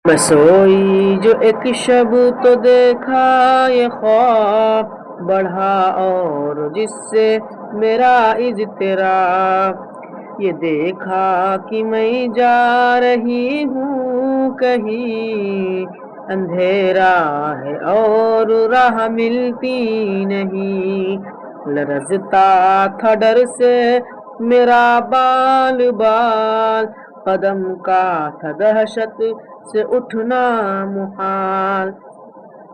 میں سوئی جو ایک شب تو دیکھا یہ خواب بڑھا اور جس سے میرا اضطراب، یہ دیکھا کہ میں جا رہی ہوں کہیں، اندھیرا ہے اور راہ ملتی نہیں، لرزتا تھا ڈر سے میرا بال بال، قدم کا تھا دہشت سے اٹھنا محال،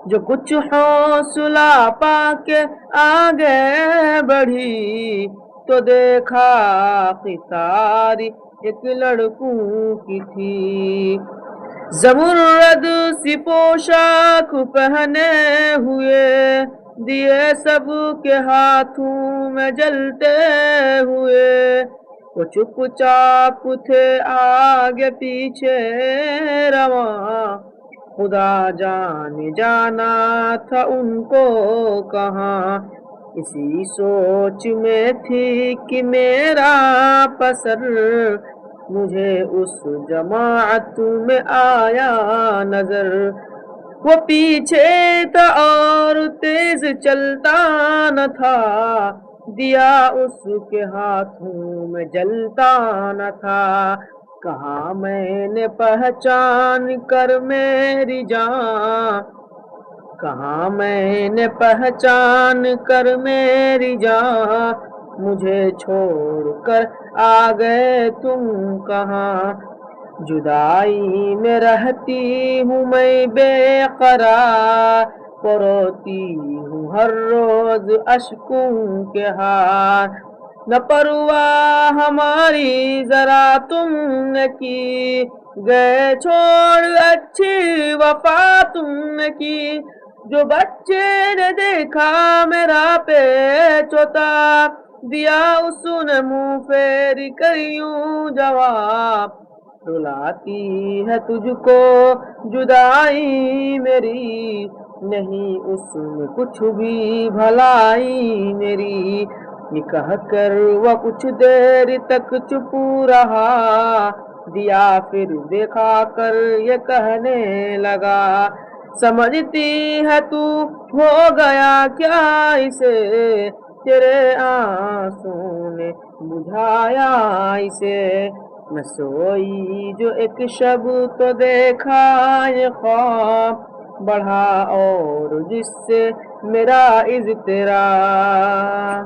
جو کچھ حوصلہ پا کے آگے بڑھی تو دیکھا قطار ایک لڑکوں کی تھی، زمرد سی پوشاک پہنے ہوئے، دیے سب کے ہاتھوں میں جلتے ہوئے، وہ چپ چاپ تھے آگے پیچھے رواں، خدا جانے جانا تھا ان کو کہاں، اسی سوچ میں تھی کہ میرا پسر مجھے اس جماعت میں آیا نظر، وہ پیچھے تھا اور تیز چلتا نہ تھا، دیا اس کے ہاتھوں میں جلتا نہ تھا، کہا میں نے پہچان کر میری جان، کہاں میں نے پہچان کر میری جان، مجھے چھوڑ کر آ گئے تم کہاں، جدائی میں رہتی ہوں میں بے قرار، روتی ہوں ہر روز اشکوں کے ہار، نہ پرواہ ہماری ذرا تم نے کی، گئے چھوڑ اچھی وفا تم نے کی، جو بچے نے دیکھا میرا پیچ ہوتا، دیا اس نے منہ پھیر کر یوں جواب، رلاتی ہے تجھ کو جدائی میری، نہیں اس میں کچھ بھی بھلائی میری، یہ کہہ کر وہ کچھ دیر تک چپ رہا، دیا پھر دیکھا کر یہ کہنے لگا، سمجھتی ہے تو ہو گیا کیا اسے، تیرے آنسوں نے بجھایا اسے، میں سوئی جو ایک شب تو دیکھا یہ خواب بڑھا اور جس سے میرا اضطراب۔